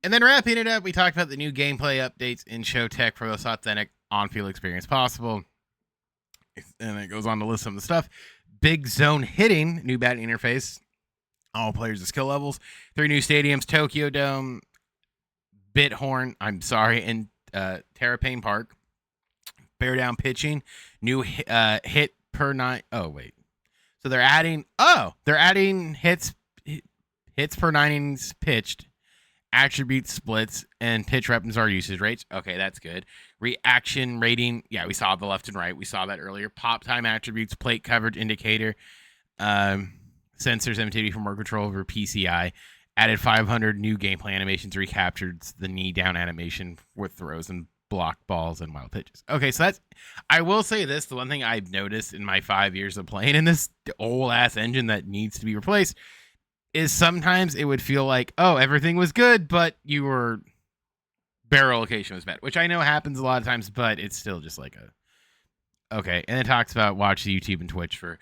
And then wrapping it up, we talked about the new gameplay updates in show tech for the most authentic on-field experience possible. And it goes on to list some of the stuff. Big zone hitting, new batting interface, all players of skill levels, 3 new stadiums, Tokyo Dome, and Terrapane Park. Bear down pitching, new hit per night. Oh wait, so they're adding hits per innings pitched, attribute splits, and pitch repertoire usage rates. Okay, that's good. Reaction rating. Yeah, we saw the left and right. We saw that earlier. Pop time attributes, plate coverage indicator, sensors, MTV for more control over PCI. Added 500 new gameplay animations, recaptured the knee down animation with throws and block balls and wild pitches. Okay, so I will say this, the one thing I've noticed in my 5 years of playing in this old ass engine that needs to be replaced is sometimes it would feel like, oh, everything was good, but barrel location was bad, which I know happens a lot of times, but it's still just like okay. And it talks about watch the YouTube and Twitch for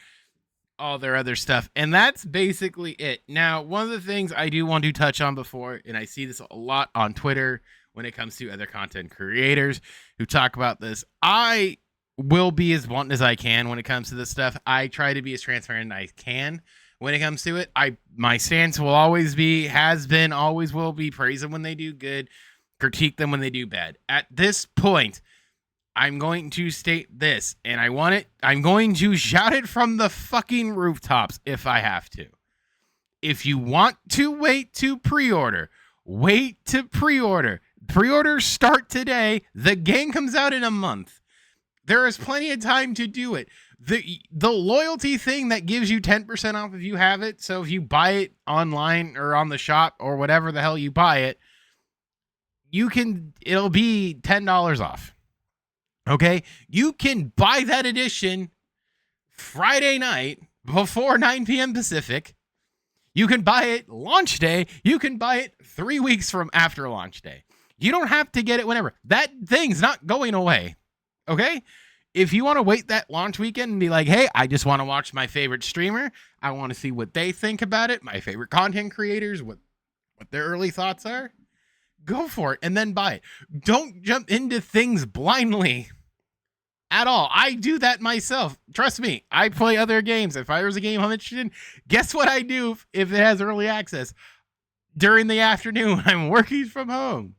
all their other stuff, and that's basically it. Now, one of the things I do want to touch on before, and I see this a lot on Twitter when it comes to other content creators who talk about this, I will be as blunt as I can when it comes to this stuff. I try to be as transparent as I can when it comes to it. My stance will always be, has been, always will be, praise them when they do good, critique them when they do bad. At this point, I'm going to state this, and I'm going to shout it from the fucking rooftops if I have to. If you want to wait to pre-order, wait to pre-order. Pre-orders start today. The game comes out in a month. There is plenty of time to do it. The loyalty thing that gives you 10% off if you have it, so if you buy it online or on the shop or whatever the hell you buy it, it'll be $10 off. Okay, you can buy that edition Friday night before 9 p.m. Pacific. You can buy it launch day. You can buy it 3 weeks from after launch day. You don't have to get it whenever. That thing's not going away. Okay? If you want to wait that launch weekend and be like, hey, I just want to watch my favorite streamer. I want to see what they think about it. My favorite content creators, what their early thoughts are. Go for it and then buy it. Don't jump into things blindly. At all. I do that myself. Trust me. I play other games. If there's a game I'm interested in, guess what I do if it has early access? During the afternoon when I'm working from home,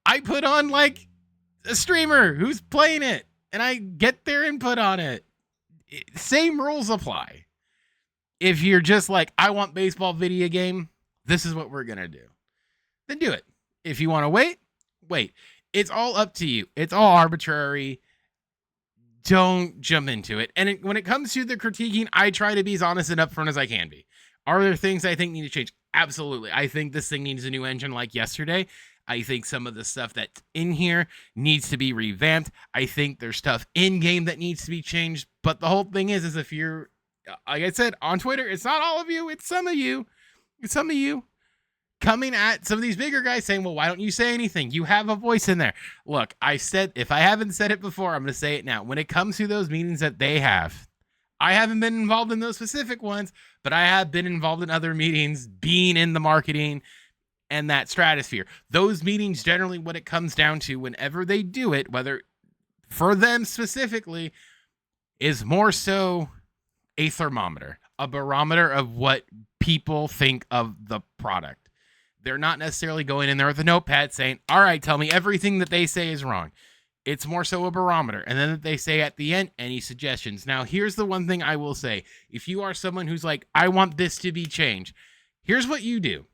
I put on like a streamer who's playing it and I get their input on it. Same rules apply. If you're just like, I want baseball video game, this is what we're going to do. Then do it. If you want to wait. It's all up to you. It's all arbitrary. Don't jump into it. And when it comes to the critiquing, I try to be as honest and upfront as I can be. Are there things I think need to change? Absolutely. I think this thing needs a new engine like yesterday. I think some of the stuff that's in here needs to be revamped. I think there's stuff in-game that needs to be changed. But the whole thing is if you're, like I said, on Twitter, it's not all of you. It's some of you. It's some of you coming at some of these bigger guys saying, well, why don't you say anything? You have a voice in there. Look, if I haven't said it before, I'm going to say it now. When it comes to those meetings that they have, I haven't been involved in those specific ones, but I have been involved in other meetings, being in the marketing and that stratosphere. Those meetings, generally what it comes down to whenever they do it, whether for them specifically, is more so a thermometer, a barometer of what people think of the product. They're not necessarily going in there with a notepad saying, all right, tell me everything that they say is wrong. It's more so a barometer. And then they say at the end, any suggestions. Now, here's the one thing I will say. If you are someone who's like, I want this to be changed, here's what you do.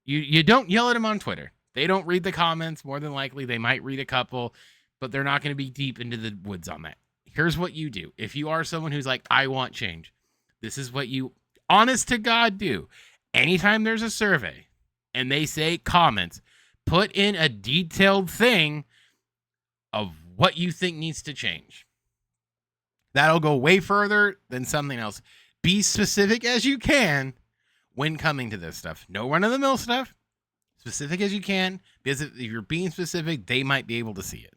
You don't yell at them on Twitter. They don't read the comments. More than likely, they might read a couple, but they're not going to be deep into the woods on that. Here's what you do. If you are someone who's like, I want change, this is what you, honest to God, do. Anytime there's a survey, and they say comments, put in a detailed thing of what you think needs to change. That'll go way further than something else. Be specific as you can when coming to this stuff. No run-of-the-mill stuff. Specific as you can, because if you're being specific, they might be able to see it.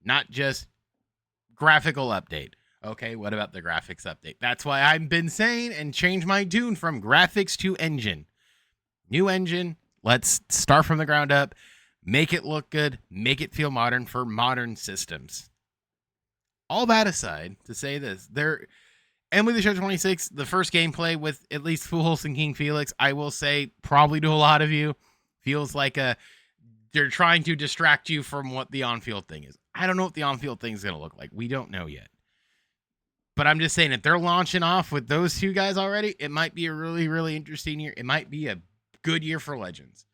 Not just graphical update. Okay, what about the graphics update? That's why I've been saying and changed my tune from graphics to engine. New engine. Let's start from the ground up. Make it look good. Make it feel modern for modern systems. All that aside, to say this, MLB The Show 26, the first gameplay with at least Pujols and King Felix, I will say, probably to a lot of you, feels like they're trying to distract you from what the on-field thing is. I don't know what the on-field thing is going to look like. We don't know yet. But I'm just saying, if they're launching off with those two guys already, it might be a really, really interesting year. It might be a good year for Legends.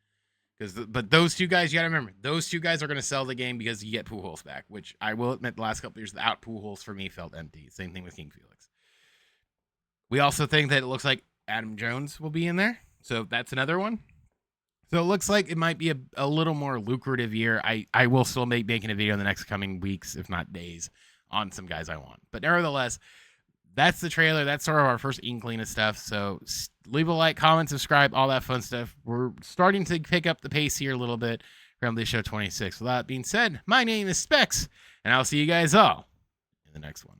But those two guys, you got to remember, those two guys are going to sell the game because you get Pujols back, which I will admit the last couple years, without Pujols for me felt empty. Same thing with King Felix. We also think that it looks like Adam Jones will be in there. So that's another one. So it looks like it might be a little more lucrative year. I will still making a video in the next coming weeks, if not days, on some guys I want. But nevertheless, that's the trailer. That's sort of our first inkling of stuff. So leave a like, comment, subscribe, all that fun stuff. We're starting to pick up the pace here a little bit from this show 26. With that being said, my name is Specs, and I'll see you guys all in the next one.